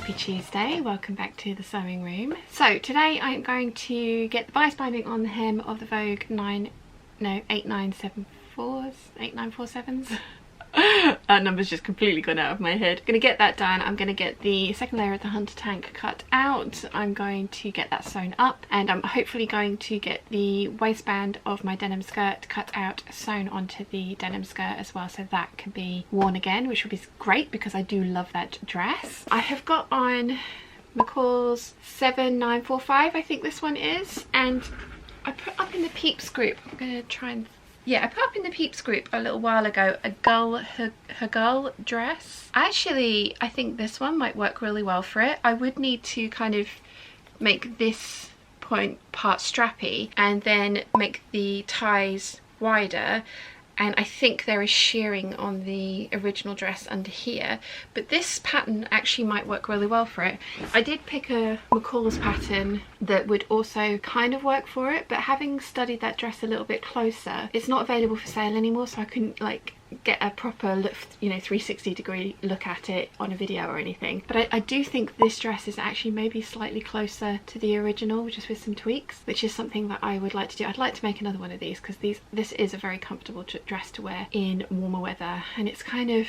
Happy Tuesday, welcome back to the sewing room. So today I'm going to get the bias binding on the hem of the Vogue 8947s. That number's just completely gone out of my head. I'm going to get that done. I'm going to get the second layer of the Hunter tank cut out. I'm going to get that sewn up, and I'm hopefully going to get the waistband of my denim skirt cut out, sewn onto the denim skirt as well, so that can be worn again, which would be great because I do love that dress. I have got on McCall's 7945, I think this one is, and I put up in the Peeps group. I'm going to try and I put up in the Peeps group a little while ago a her girl dress. Actually, I think this one might work really well for it. I would need to kind of make this point part strappy and then make the ties wider. And I think there is shearing on the original dress under here, but this pattern actually might work really well for it. I did pick a McCall's pattern that would also kind of work for it, but having studied that dress a little bit closer, it's not available for sale anymore, so I couldn't like get a proper look, 360-degree look at it on a video or anything. But I do think this dress is actually maybe slightly closer to the original, just with some tweaks, which is something that I would like to do. I'd like to make another one of these because this is a very comfortable dress to wear in warmer weather, and it's kind of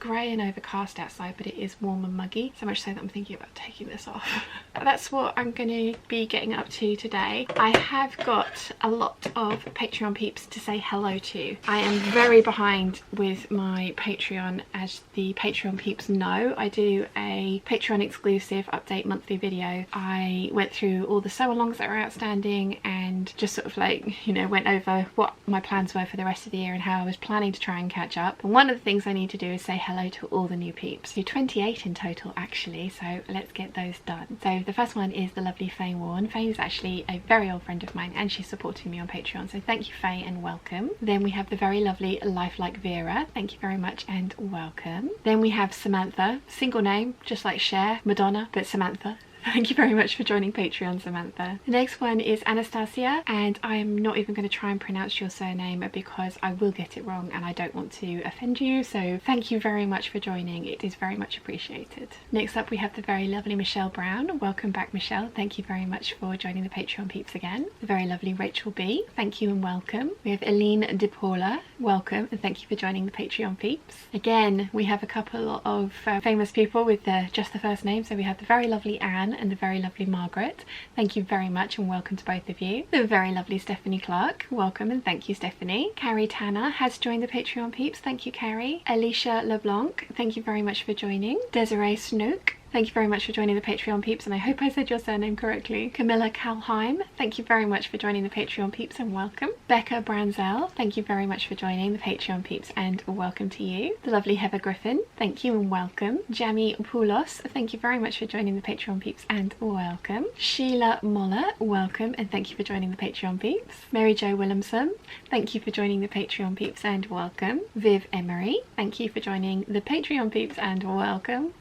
grey and overcast outside, but it is warm and muggy, so much so that I'm thinking about taking this off. That's what I'm going to be getting up to today. I have got a lot of Patreon peeps to say hello to. I am very behind with my Patreon, as the Patreon peeps know. I do a Patreon exclusive update monthly video. I went through all the sew-alongs that were outstanding and just sort of like, went over what my plans were for the rest of the year and how I was planning to try and catch up. And one of the things I need to do is say hello to all the new peeps. So 28 in total actually, so let's get those done. So the first one is the lovely Faye Warren. Faye is actually a very old friend of mine and she's supporting me on Patreon, so thank you Faye and welcome. Then we have the very lovely Lifelike Vera. Thank you very much and welcome. Then we have Samantha, single name just like Cher, Madonna, but Samantha. Thank you very much for joining Patreon, Samantha. The next one is Anastasia, and I am not even going to try and pronounce your surname because I will get it wrong and I don't want to offend you, so thank you very much for joining. It is very much appreciated. Next up we have the very lovely Michelle Brown. Welcome back, Michelle. Thank you very much for joining the Patreon peeps again. The very lovely Rachel B. Thank you and welcome. We have Aline De Paula. Welcome and thank you for joining the Patreon peeps. Again, we have a couple of famous people with just the first name, so we have the very lovely Anne and the very lovely Margaret. Thank you very much and welcome to both of you. The very lovely Stephanie Clark. Welcome and thank you, Stephanie. Carrie Tanner has joined the Patreon peeps. Thank you, Carrie. Alicia LeBlanc. Thank you very much for joining. Desiree Snook. Thank you very much for joining the Patreon peeps, and I hope I said your surname correctly. Camilla Kalheim, thank you very much for joining the Patreon peeps and welcome. Becca Branzel, thank you very much for joining the Patreon peeps and welcome to you. The lovely Heather Griffin, thank you and welcome. Jamie Poulos, thank you very much for joining the Patreon peeps and welcome. Sheila Moller, welcome and thank you for joining the Patreon peeps. Mary Jo Williamson, thank you for joining the Patreon peeps and welcome. Viv Emery, thank you for joining the Patreon peeps and welcome.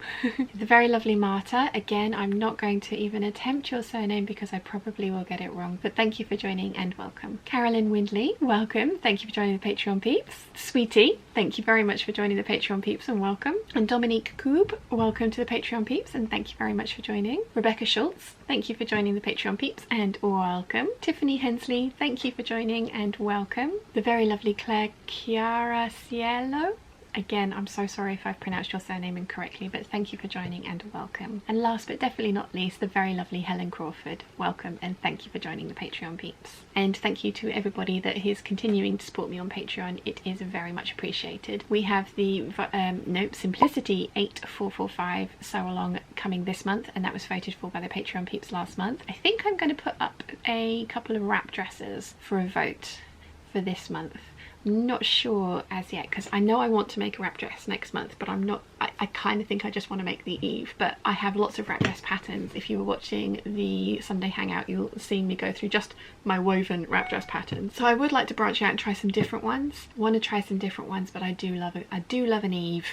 The very lovely Marta, again I'm not going to even attempt your surname because I probably will get it wrong, but thank you for joining and welcome. Carolyn Windley, welcome, thank you for joining the Patreon peeps. Sweetie, thank you very much for joining the Patreon peeps and welcome. And Dominique Koob, welcome to the Patreon peeps and thank you very much for joining. Rebecca Schultz, thank you for joining the Patreon peeps and welcome. Tiffany Hensley, thank you for joining and welcome. The very lovely Claire Chiara Cielo, again, I'm so sorry if I've pronounced your surname incorrectly, but thank you for joining and welcome. And last but definitely not least, the very lovely Helen Crawford. Welcome and thank you for joining the Patreon peeps. And thank you to everybody that is continuing to support me on Patreon. It is very much appreciated. We have the Simplicity 8445 sew along coming this month, and that was voted for by the Patreon peeps last month. I think I'm going to put up a couple of wrap dresses for a vote for this month. Not sure as yet because I know I want to make a wrap dress next month, but I kind of think I just want to make the Eve. But I have lots of wrap dress patterns. If you were watching the Sunday hangout, you'll see me go through just my woven wrap dress patterns. So I would like to branch out and try some different ones. I want to try some different ones, but I do love an Eve.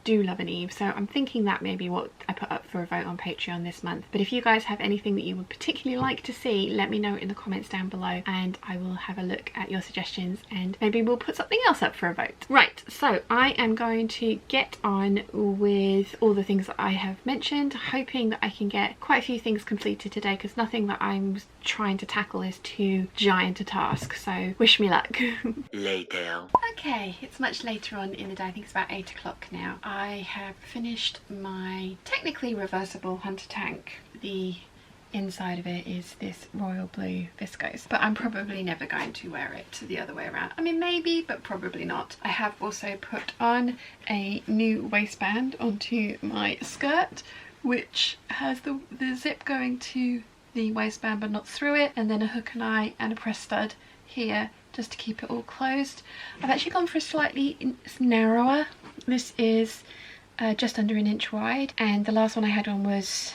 do love an Eve, so I'm thinking that may be what I put up for a vote on Patreon this month. But if you guys have anything that you would particularly like to see, let me know in the comments down below and I will have a look at your suggestions and maybe we'll put something else up for a vote. Right, so I am going to get on with all the things that I have mentioned, hoping that I can get quite a few things completed today because nothing that I'm trying to tackle is too giant a task, so wish me luck. Later. Okay, it's much later on in the day. I think it's about 8 o'clock now. I have finished my technically reversible hunter tank. The inside of it is this royal blue viscose, but I'm probably never going to wear it the other way around. I mean, maybe, but probably not. I have also put on a new waistband onto my skirt, which has the zip going to the waistband but not through it, and then a hook and eye and a press stud here just to keep it all closed. I've actually gone for a slightly narrower. This is just under 1 inch wide, and the last one I had on was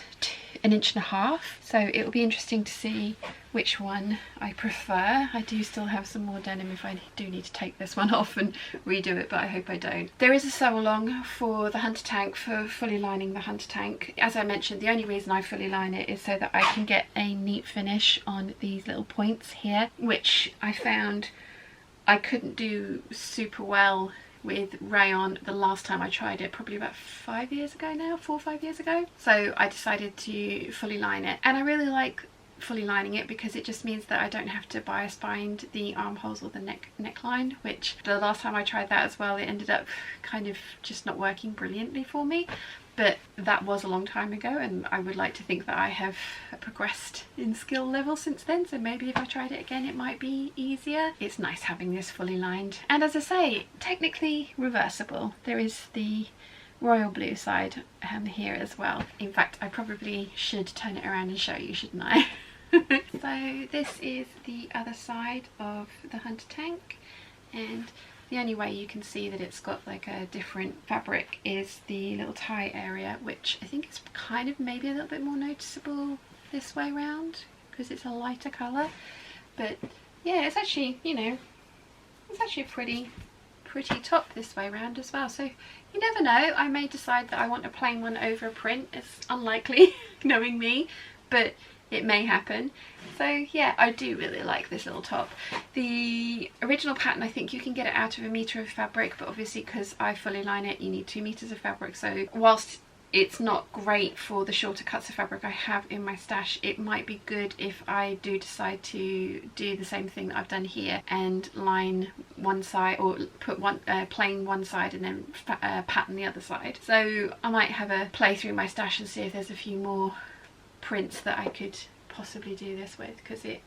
1.5 inches, so it will be interesting to see which one I prefer. I do still have some more denim if I do need to take this one off and redo it, but I hope I don't. There is a sew along for the hunter tank, for fully lining the hunter tank. As I mentioned, the only reason I fully line it is so that I can get a neat finish on these little points here, which I found I couldn't do super well with rayon the last time I tried it, probably about 5 years ago now, 4 or 5 years ago. So I decided to fully line it, and I really like fully lining it because it just means that I don't have to bias bind the armholes or the neckline, which the last time I tried that as well, it ended up kind of just not working brilliantly for me. But that was a long time ago, and I would like to think that I have progressed in skill level since then, so maybe if I tried it again it might be easier. It's nice having this fully lined, and as I say, technically reversible. There is the royal blue side here as well. In fact, I probably should turn it around and show you, shouldn't I? So this is the other side of the hunter tank, and the only way you can see that it's got like a different fabric is the little tie area, which I think is kind of maybe a little bit more noticeable this way round because it's a lighter colour. But yeah, it's actually, you know, it's actually a pretty top this way round as well. So you never know, I may decide that I want a plain one over a print. It's unlikely, knowing me, but it may happen. So yeah, I do really like this little top. The original pattern, I think you can get it out of 1 metre of fabric, but obviously because I fully line it, you need 2 meters of fabric. So whilst it's not great for the shorter cuts of fabric I have in my stash, it might be good if I do decide to do the same thing that I've done here and line one side, or put one plain one side and then pattern the other side. So I might have a play through my stash and see if there's a few more prints that I could possibly do this with, because it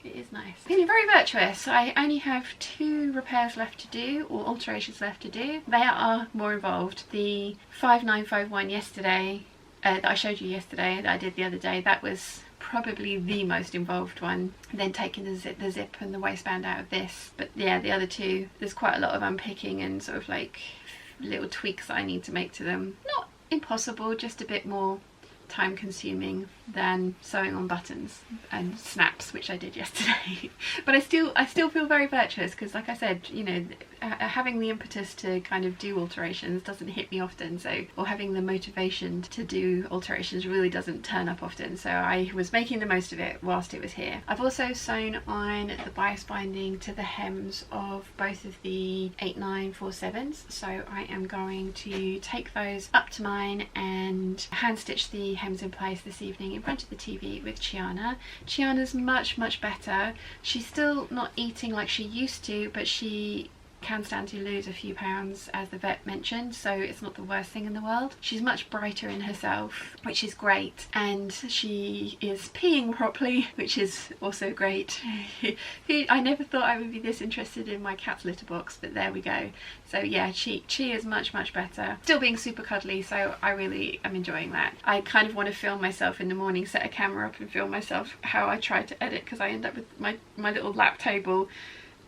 is nice. Feeling very virtuous. I only have 2 repairs left to do, or alterations left to do. They are more involved. The 5951 yesterday, that I showed you yesterday, that I did the other day, that was probably the most involved one. Then taking the zip and the waistband out of this. But yeah, the other 2, there's quite a lot of unpicking and sort of like little tweaks that I need to make to them. Not impossible, just a bit more time consuming than sewing on buttons and snaps, which I did yesterday. But I still feel very virtuous because, like I said, you know, having the impetus to kind of do alterations doesn't hit me often, so, or having the motivation to do alterations really doesn't turn up often, so I was making the most of it whilst it was here. I've also sewn on the bias binding to the hems of both of the 8947s, so I am going to take those up to mine and hand stitch the hems in place this evening in front of the TV with Chiana. Chiana's much better. She's still not eating like she used to, but she can stand to lose a few pounds, as the vet mentioned, so it's not the worst thing in the world. She's much brighter in herself, which is great, and she is peeing properly, which is also great. I never thought I would be this interested in my cat's litter box, but there we go. So yeah, she is much better. Still being super cuddly, so I really am enjoying that. I kind of want to film myself in the morning, set a camera up and film myself how I try to edit, because I end up with my little lap table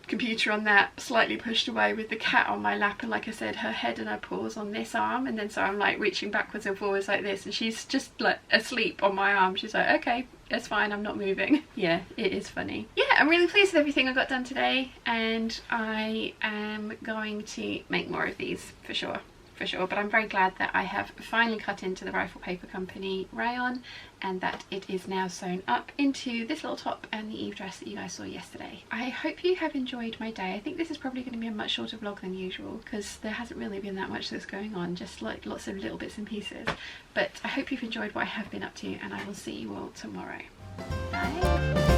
computer on that, slightly pushed away with the cat on my lap, and like I said, her head and her paws on this arm, and then so I'm like reaching backwards and forwards like this, and she's just like asleep on my arm. She's like, okay, it's fine, I'm not moving. Yeah, it is funny. Yeah, I'm really pleased with everything I got done today, and I am going to make more of these for sure. for sure, but I'm very glad that I have finally cut into the Rifle Paper Company rayon and that it is now sewn up into this little top and the Eve dress that you guys saw yesterday. I hope you have enjoyed my day. I think this is probably going to be a much shorter vlog than usual because there hasn't really been that much that's going on, just like lots of little bits and pieces. But I hope you've enjoyed what I have been up to, and I will see you all tomorrow. Bye!